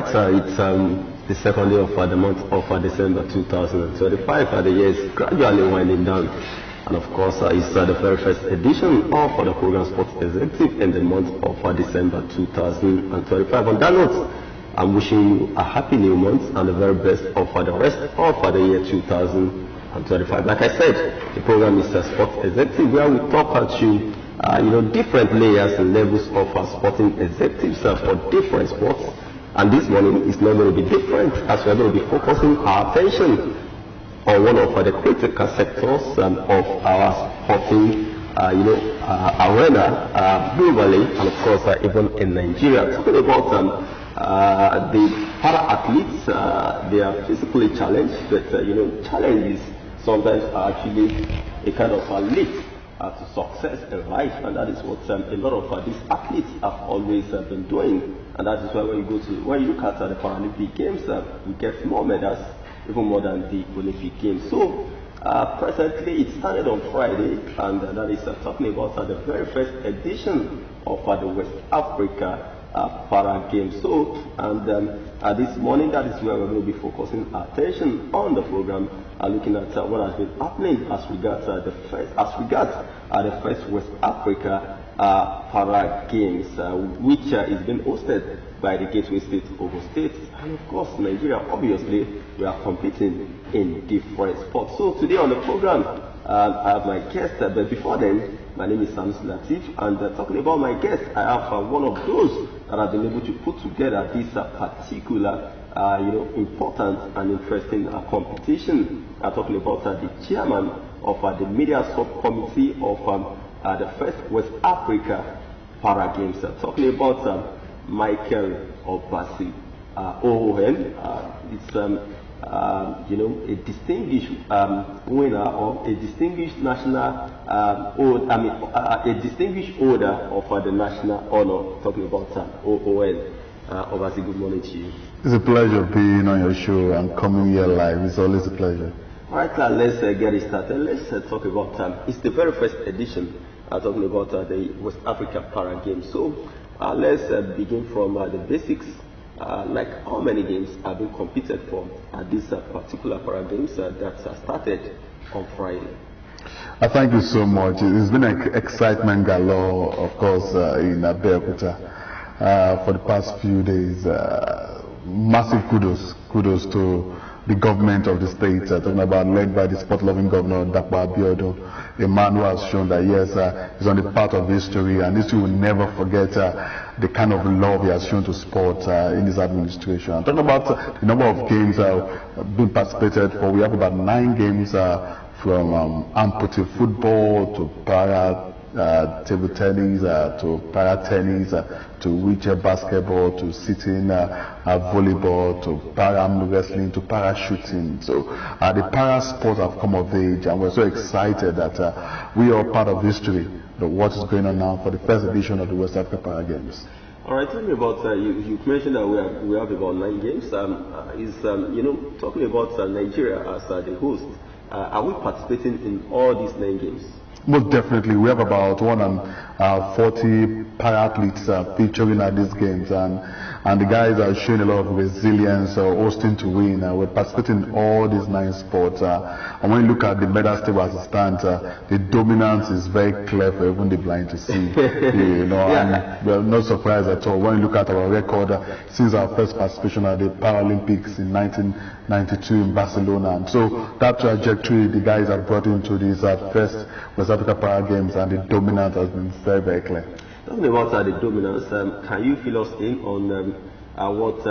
right. It's the second day of the month of December 2025. The year is gradually winding down. And of course, it's the very first edition of the program Sports Executive in the month of December 2025. On that note, I'm wishing you a happy new month and the very best of the rest of the year 2025. Like I said, the program is Sports Executive, where we talk to different layers and levels of sporting executives for different sports. And this morning is not going to be different, as we're going to be focusing our attention on one of the critical sectors of our sporting arena globally, and of course even in Nigeria. Talking about the para-athletes, they are physically challenged, but challenges sometimes are actually a kind of a leap to success in life, and that is what a lot of these athletes have always been doing. And that is why when you look at the Paralympic Games, we get more medals, even more than the Olympic Games. So presently it started on Friday, and that is talking about the very first edition of the West Africa Para Games. So, and this morning, that is where we're going to be focusing our attention on the program, looking at what has been happening as regards the first West Africa Para Games, which is being hosted by the Gateway State, Ogun State, and of course Nigeria. Obviously, we are competing in different sports. So today on the program, I have my guest, but before then, my name is Samson Latif, and talking about my guest, I have one of those that have been able to put together this particular, important and interesting competition. I'm talking about the chairman of the media subcommittee of the first West Africa Para Games. Talking about Michael Obasi OON. It's a distinguished winner of a distinguished national, a distinguished holder of the national honor. Talking about OON. Obasi, good morning to you. It's a pleasure being on your show and coming here live. It's always a pleasure. All right, let's get it started. Let's talk about it's the very first edition. Talking about the West Africa Para Games. So let's begin from the basics. Like how many games have been competed for at this particular Para Games that started on Friday? Thank you so much. It's been an excitement galore, of course, in Abeokuta for the past few days. Massive kudos to the government of the state, talking about led by the sport-loving governor, Dr. Abiodun, a man who has shown that, yes, he's on the path of history, and history will never forget the kind of love he has shown to sport in his administration. I'm talking about the number of games being participated for. We have about 9 games from amputee football to para table tennis, to para tennis, to wheelchair basketball, to sitting volleyball, to para wrestling, to parachuting. So the para sports have come of age, and we're so excited that we are part of history, what is going on now for the first edition of the West Africa Para Games. All right, tell me about, you mentioned that we have about 9 games. Talking about Nigeria as the host, are we participating in all these 9 games? Most definitely. We have about 140 para-athletes featuring at these games, and the guys are showing a lot of resilience, hosting to win. We're participating in all these 9 sports, and when you look at the medal table as it stands, the dominance is very clear for even the blind to see. And we're not surprised at all when you look at our record since our first participation at the Paralympics in 1992 in Barcelona. And so that trajectory the guys have brought into these first West Africa Para Games, and the dominance has been very, very clear. Talking about the dominance, can you fill us in on what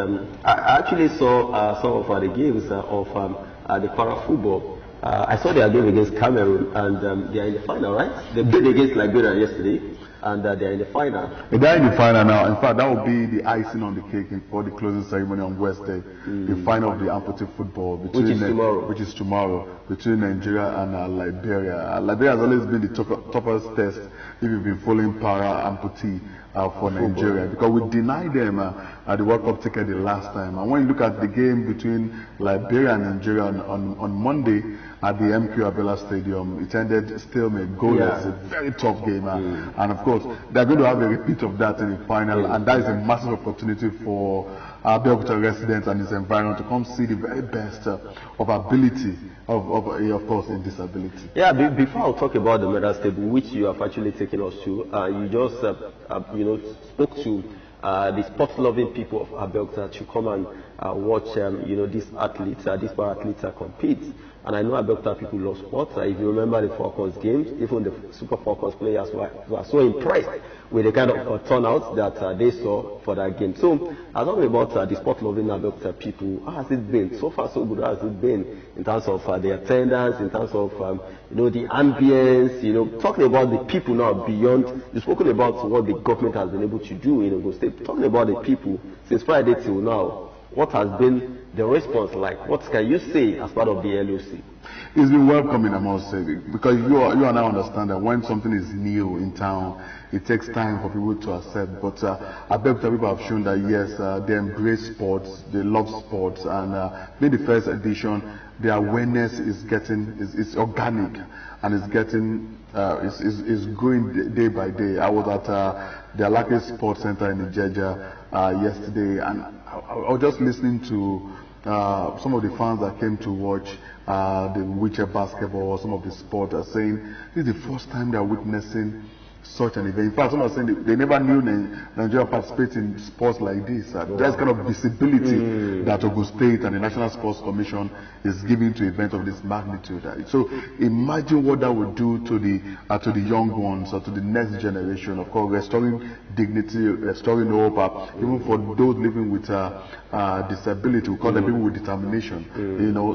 I actually saw some of the games of the para football. I saw their game against Cameroon, and they are in the final, right? They played against Liberia yesterday, and they are in the final. They are in the final now. In fact, that will be the icing on the cake for the closing ceremony on Wednesday. The final of the amputee football, which is tomorrow, between Nigeria and Liberia. Liberia has always been the toughest test if you've been following para amputee for Nigeria, because we denied them the World Cup ticket the last time. And when you look at the game between Liberia and Nigeria on Monday at the MQ Abela Stadium, it ended stalemate, goalless. A very tough game, and of course they're going to have a repeat of that in the final, and that is a massive opportunity for Abeokuta residents and its environment to come see the very best of ability, of course, in disability. Yeah, before I'll talk about the medal table, which you have actually taken us to, you just, spoke to the sport-loving people of Abeokuta to come and watch, these athletes, these para-athletes compete. And I know Abeokuta people love sports. If you remember the Falcons games, even the Super Falcons players were so impressed with the kind of turnout that they saw for that game. So, I talking about the sport-loving Abeokuta people. How has it been? So far, so good. How has it been in terms of the attendance, in terms of the ambience? Talking about the people now beyond. You've spoken about what the government has been able to do in Ogun State. Talking about the people since Friday till now. What has been the response like? What can you say as part of the LOC? It's been welcoming, I must say, because you and I understand that when something is new in town, it takes time for people to accept. But Abeokuta people have shown that yes, they embrace sports, they love sports, and being the first edition, the awareness is organic, and it's getting is growing day by day. I was at the Alake Sports Center in Ijeja yesterday, and I was just listening to some of the fans that came to watch the wheelchair basketball, some of the sport, are saying this is the first time they are witnessing such an event. In fact, some are saying they never knew Nigeria participate in sports like this. There's kind of visibility that Ogun State and the National Sports Commission is giving to events of this magnitude. So imagine what that would do to the young ones or to the next generation. Of course, restoring dignity, restoring hope, even for those living with disability. We call them people with determination.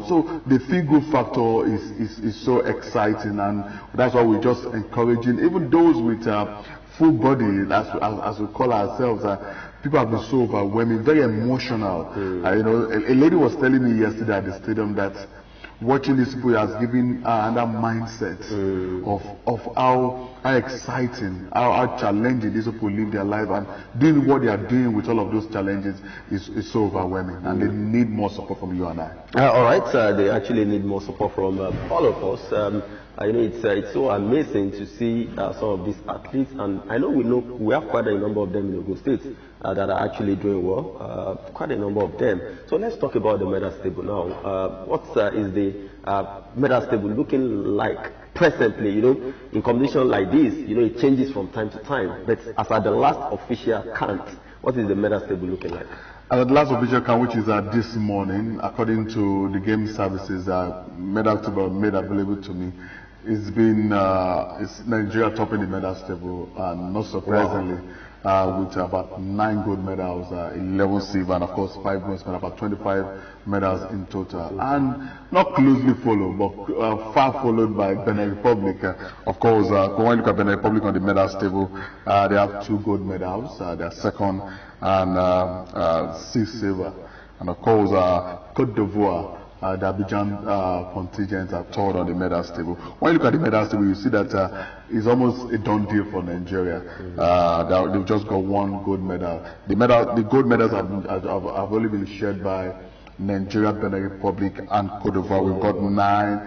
So the feel-good factor is so exciting, and that's why we're just encouraging even those with full body, as we call ourselves. People have been so overwhelming, very emotional. A lady was telling me yesterday at the stadium that watching these people has given another mindset of how exciting, how challenging these people live their life, and doing what they are doing with all of those challenges is so overwhelming, and they need more support from you and I. All right, they actually need more support from all of us. It's so amazing to see some of these athletes, and I know we have quite a number of them in Ogun State that are actually doing well, quite a number of them. So let's talk about the medal table now. What is the medal table looking like presently? In competition like this, it changes from time to time. But as at the last official count, what is the medal table looking like? At the last official count, which is this morning, according to the game services, medal table made available to me, it's been it's Nigeria topping the medal table, and not surprisingly, with about 9 gold medals, 11 silver, and of course 5 bronze medals, about 25 medals in total. And not closely followed, but far followed by Benin Republic. Of course, when you look at Benin Republic on the medals table, they have 2 gold medals, they are second, and 6 silver. And of course, Côte d'Ivoire, the Abidjan contingent are third on the medals table. When you look at the medals table, you see that it's almost a done deal for Nigeria. They've just got 1 gold medal. The gold medals have only been shared by Nigeria, Benin Republic, and Côte d'Ivoire. We've got 9.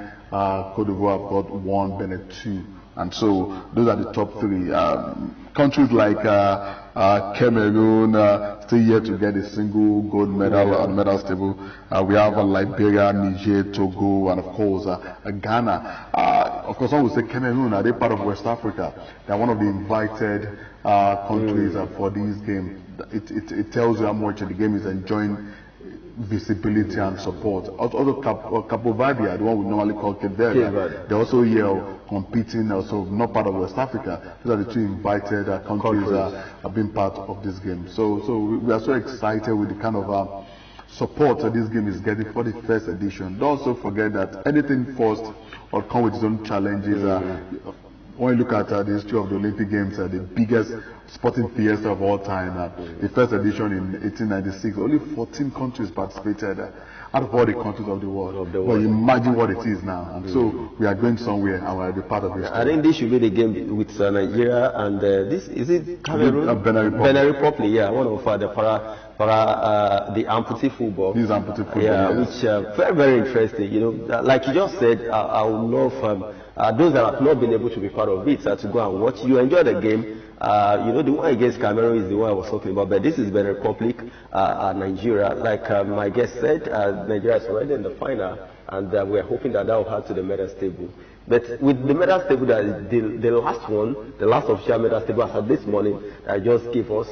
Côte d'Ivoire have got 1, Benin 2. And so those are the top 3. Countries like Cameroon still yet to get a single gold medal on the medals table. We have Liberia, Niger, Togo, and of course Ghana. Of course, some would say Cameroon, are they part of West Africa? They are one of the invited countries for these games. It tells you how much the game is enjoying visibility and support. Also, Capo Verde, the one we normally call Cape Verde, they're also here competing, also not part of West Africa. These are the 2 invited countries have been part of this game. So we are so excited with the kind of support that this game is getting for the first edition. Don't also forget that anything first will come with its own challenges. When you look at the history of the Olympic Games, the biggest sporting fiesta of all time, the first edition in 1896, only 14 countries participated out of all the countries of the world. But imagine what it is now. And so we are going somewhere, and we are the part of it. I think this should be the game with Nigeria and this, is it Cameroon? Benin Republic, yeah, one of the amputee football. These amputee football, yeah, which very, very interesting. Like you just said, I would love those that have not been able to be part of it to go and watch. You enjoy the game. The one against Cameroon is the one I was talking about, but this is Benin Republic, Nigeria. Like my guest said, Nigeria is already in the final, and we're hoping that will add to the medal table. But with the medal table, the last official medal table as of this morning, just gave us,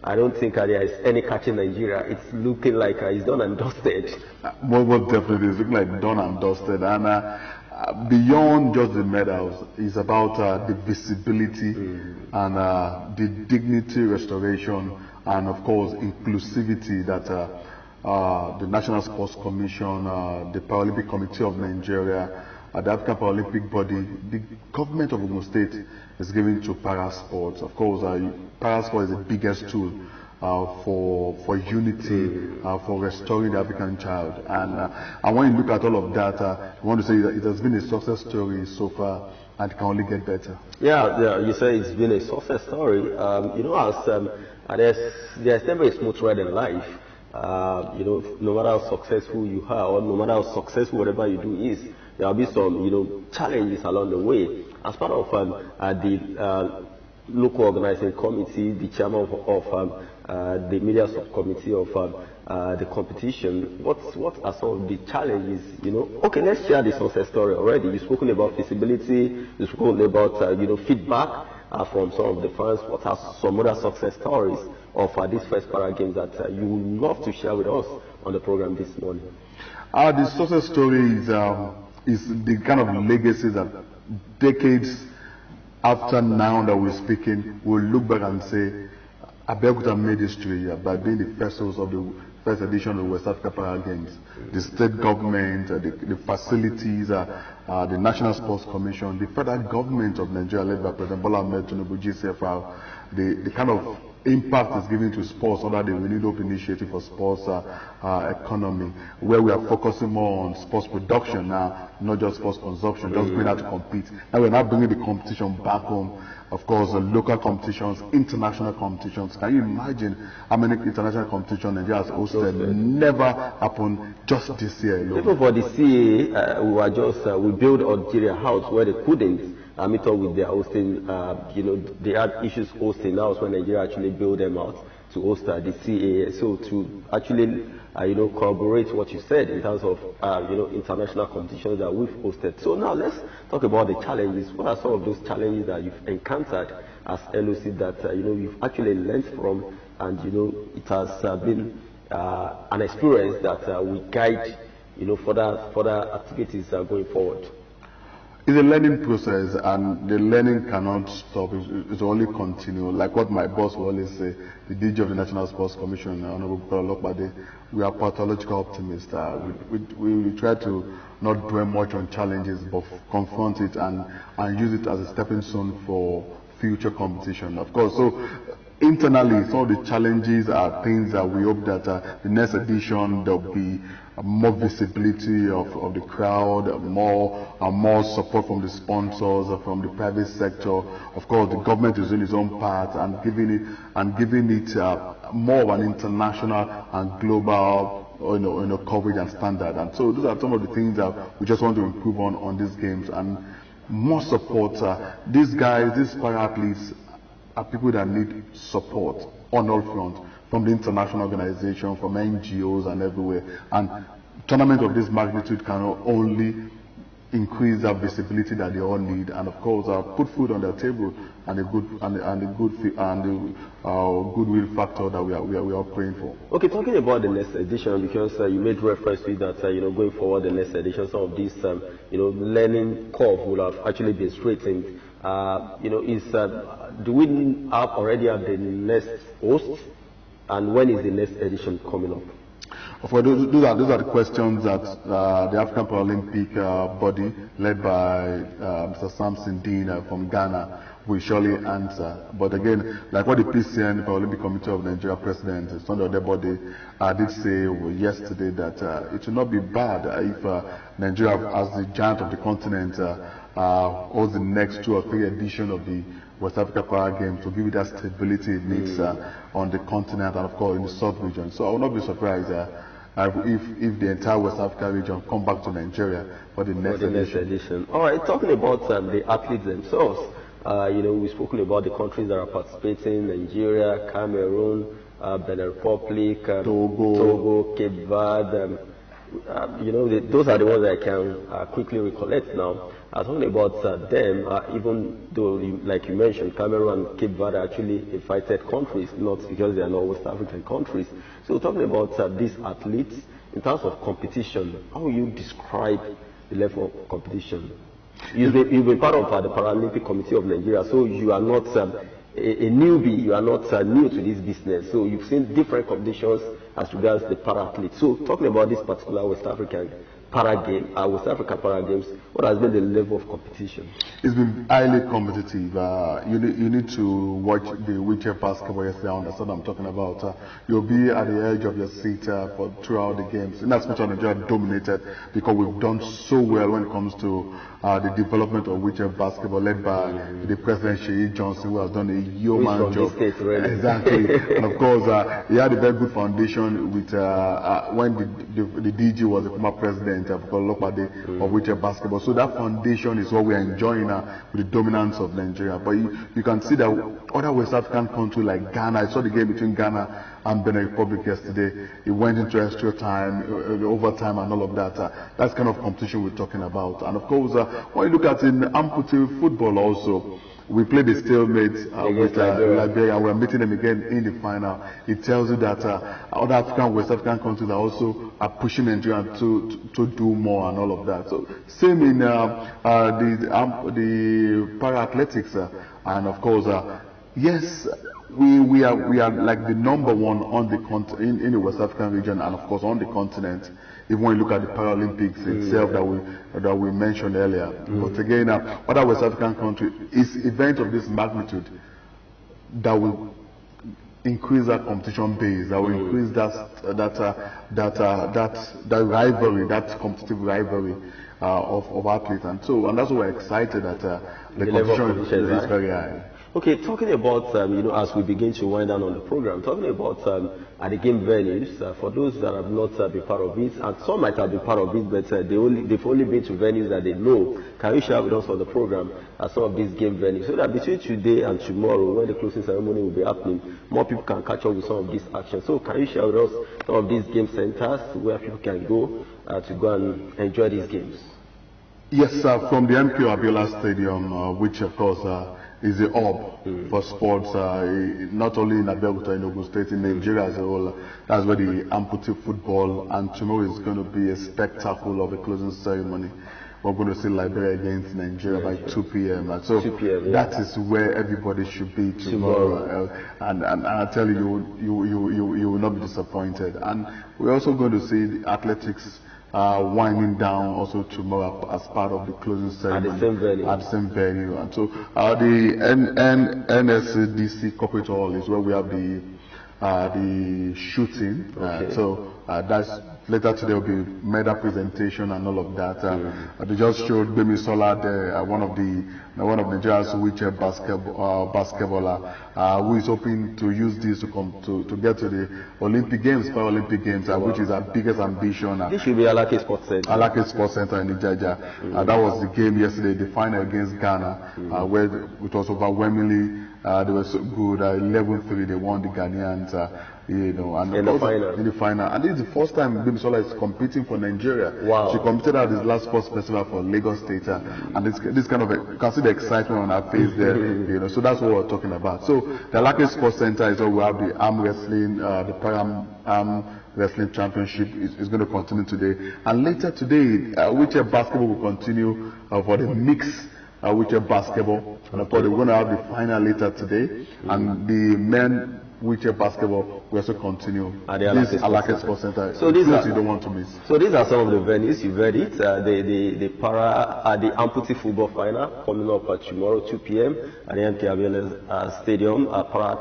I don't think there is any catch in Nigeria. It's looking like it's done and dusted. Well, definitely, it's looking like done and dusted. And beyond just the medals, it's about the visibility and the dignity restoration and, of course, inclusivity that the National Sports Commission, the Paralympic Committee of Nigeria, the African Paralympic body, the government of Ogun State is giving to parasports. Of course, parasport is the biggest tool for unity, for restoring the African child. And when you look at all of that, I want to say that it has been a success story so far, and it can only get better. Yeah, you say it's been a success story. There's never a smooth ride in life. No matter how successful you are, or no matter how successful whatever you do is, there will be some, challenges along the way. As part of the local organizing committee, the chairman of the media subcommittee of the competition, what are some of the challenges? Okay, let's share the success story already. You've spoken about visibility. You've spoken about feedback from some of the fans. What are some other success stories of these first Para Games that you would love to share with us on the program this morning? The success story is the kind of legacy that decades after now that we're speaking, we'll look back and say, Abeokuta made history by being the first host of the first edition of the West Africa Para Games. The state government, the facilities, the National Sports Commission, the federal government of Nigeria led by President Bola Ahmed Tinubu, GCFR, the kind of impact is given to sports under the Renewed Hope Initiative for Sports Economy, where we are focusing more on sports production now, not just sports consumption, just being able to compete. Now we're not bringing the competition back home. Of course, local competitions, international competitions. Can you imagine how many international competitions Nigeria has hosted? Never happened just this year alone. Even for the CA, we built Algeria House where they couldn't meet up with their hosting. They had issues hosting. That was when Nigeria actually built them out to host the CA. So to actually, corroborate what you said in terms of, international competitions that we've hosted. So now let's talk about the challenges. What are some of those challenges that you've encountered as LOC that, you've actually learned from, and, it has been an experience that will guide, further activities going forward? It's a learning process, and the learning cannot stop. It will only continue. Like what my boss will always say, the DG of the National Sports Commission, Honorable Lokbade, we are pathological optimists. We try to not dwell much on challenges, but confront it and use it as a stepping stone for future competition. Of course, so internally, some of the challenges are things that we hope that the next edition there will be more visibility of the crowd, more support from the sponsors, from the private sector. Of course, the government is doing its own part and giving it more of an international and global coverage and standard. And so those are some of the things that we just want to improve on these games, and more support. These guys, these para athletes, are people that need support on all fronts, from the international organization, from NGOs and everywhere. And tournament of this magnitude can only increase that visibility that they all need, and of course put food on their table and the goodwill factor that we are praying for. Okay, talking about the next edition, because you made reference to that, going forward the next edition, some of these learning curve will have actually been straightened. Do we already have the next host, and when is the next edition coming up? Of course, those are the questions that the African Paralympic body, led by Mr. Samson Dean from Ghana, will surely answer. But again, like what the PCN, Paralympic Committee of Nigeria President, Sunday Odebode, did say yesterday, that it will not be bad if Nigeria, as the giant of the continent, holds the next 2 or 3 editions of the West Africa Para Games to give it that stability it needs on the continent and of course in the sub-region. So I will not be surprised if the entire West Africa region come back to Nigeria for the next edition. All right, talking about the athletes themselves, We've spoken about the countries that are participating: Nigeria, Cameroon, Benin Republic, Togo, Cape Verde. Those are the ones that I can quickly recollect now. Talking about them, even though, like you mentioned, Cameroon and Cape Verde are actually invited countries, not because they are not West African countries. So talking about these athletes, in terms of competition, how will you describe the level of competition? You've been part of the Paralympic Committee of Nigeria, so you are not a newbie, you are not new to this business. So you've seen different competitions as regards the para-athletes. So talking about this particular West African West Africa Para Games, what has been the level of competition? It's been highly competitive. You need to watch the wheelchair basketball yesterday. I understand what I'm talking about. You'll be at the edge of your seat throughout the games. In as much as Nigeria dominated, because we've done so well when it comes to the development of wheelchair basketball, led by the President Sheyi Johnson, who has done a yeoman job. State, really. Exactly. And of course, he had a very good foundation with when the DG was the former president of wheelchair basketball. So that foundation is what we are enjoying now with the dominance of Nigeria. But you can see that other West African countries like Ghana, I saw the game between Ghana and Benin Republic yesterday. It went into extra time, overtime and all of that. That's kind of competition we're talking about. And of course, when you look at in amputee football also, we played a stalemate with Liberia, and we're meeting them again in the final. It tells you that other African, West African countries are pushing Nigeria to do more and all of that. So same in the para-athletics, and of course, yes, we are like the number one on the in the West African region, and of course on the continent. Even when you look at the Paralympics itself that we mentioned earlier. But again, other West African countries, it's events of this magnitude that will increase that competition base, that will increase that rivalry, that competitive rivalry of athletes, and that's why we're excited that the competition is very high. Okay, talking about, as we begin to wind down on the program, talking about at the game venues, for those that have not been part of it, and some might have been part of it, but they've only been to venues that they know. Can you share with us on the program some of these game venues, so that between today and tomorrow, when the closing ceremony will be happening, more people can catch up with some of these actions? So can you share with us some of these game centers where people can go to go and enjoy these games? Yes, from the MQ Abiola Stadium, which of course is a hub for sports, not only in Abeokuta, in Ogun State, in Nigeria as a whole. That's where the amputee football, and tomorrow is going to be a spectacle of a closing ceremony. We're going to see Liberia against Nigeria by 2 p.m. So 2 p.m., that is where everybody should be tomorrow. And I tell you, you will not be disappointed. And we're also going to see the athletics winding down also tomorrow as part of the closing ceremony at the same venue. And so the NSDC corporate hall is where we have the shooting. So that's later today will be medal presentation and all of that. They just showed Bemi Sola there, one of Nigeria's wheelchair basketballer, who is hoping to use this to get to the Olympic Games, Paralympic Games, which is our biggest ambition. This should be Alake Sports Center. Alake Sports Center in Ijaja. That was the game yesterday, the final against Ghana, where it was overwhelmingly they were so good. 11-3, they won the Ghanaians. And in the final. And this is the first time Bimisola is competing for Nigeria. Wow. She competed at this last sports festival for Lagos State, and this kind of you can see the excitement on her face there. So that's what we're talking about. So the Alake Sports Center is where we have the arm wrestling, the arm wrestling championship is going to continue today, and later today, wheelchair basketball will continue for the mix. Wheelchair basketball, and of course we're going to have the final later today, and the men wheelchair basketball will also continue at the Alake Sports Center. So these you don't want to miss. So these are some of the venues. You've heard it. The amputee football final coming up tomorrow 2 p.m. at the MK Abiola Stadium. Para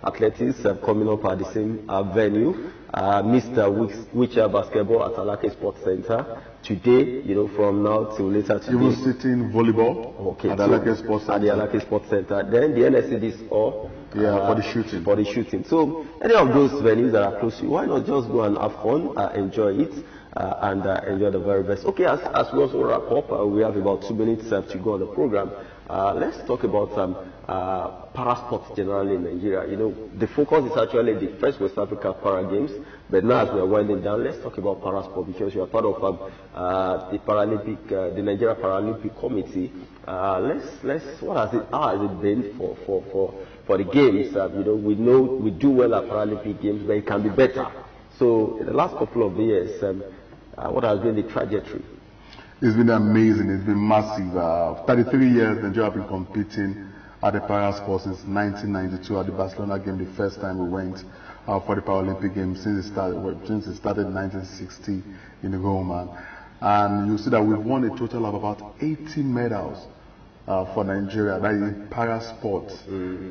athletics coming up at the same venue. Mr. Wheelchair basketball at Alake Sports Center today. From now till later today. Even sitting volleyball at the Alake Sports Center. At the Alake Sports Center. Then the NSCDs all. For the shooting. For the shooting. So any of those venues that are close to you, why not just go and have fun, enjoy it, and enjoy the very best. Okay, as we also wrap up, we have about 2 minutes to go on the program. let's talk about para sports generally in Nigeria. You know, the focus is actually the first West Africa Para Games, but now as we are winding down, let's talk about para sport because you are part of the Nigeria Paralympic Committee. How has it been for the games? You know we do well at Paralympic Games, but it can be better. So in the last couple of years, what has been the trajectory? It's been amazing. It's been massive. 33 years Nigeria have been competing at the para sports since 1992 at the Barcelona game. The first time we went for the Paralympic Games since it started in 1960 in Rome. And you see that we've won a total of about 80 medals for Nigeria, that is in para sports.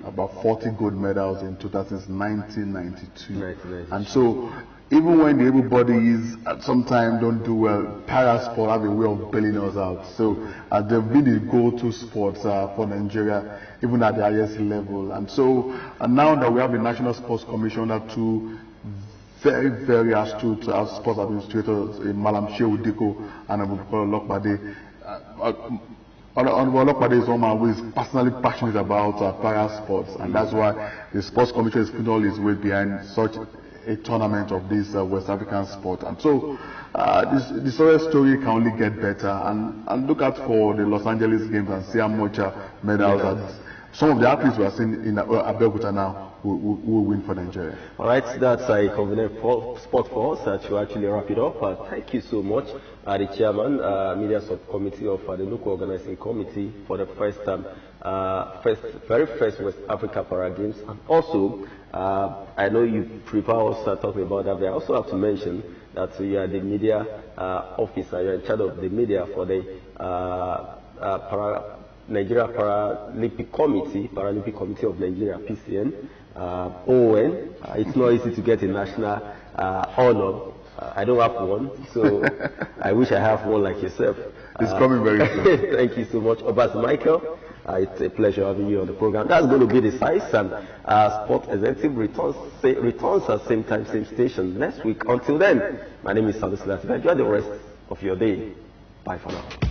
About 40 gold medals in total since 1992. And so, even when the able-bodies sometimes don't do well, para sport have a way of bailing us out. So, they've been the go-to sports for Nigeria, even at the highest level. And so, now that we have the National Sports Commission, that two very, very astute sports administrators, Malam Shehu Diko and Abubakar Olokpade. Honorable Olokpade is someone who is personally passionate about para sports, and that's why the Sports Commission is putting all his weight behind such a tournament of this West African sport. And so this whole story can only get better, and look out for the Los Angeles Games and see how much medals that some of the athletes we are seeing in Abeokuta now will win for Nigeria. All right, that's a convenient spot for us to actually wrap it up. Thank you so much, the chairman, media subcommittee of the local organizing committee for the very first West Africa Para Games. And also, I know you prepare us talking about that, but I also have to mention that you are the media officer. You're in charge of the media for the Nigeria Paralympic Committee of Nigeria, PCN. ON. It's not easy to get a national honor. I don't have one, so I wish I have one like yourself. It's coming very soon. Thank you so much, Obas Michael. It's a pleasure having you on the program. That's going to be the size, and Sport Executive returns at same time, same station next week. Until then, my name is Sadusi Latifa. Enjoy the rest of your day. Bye for now.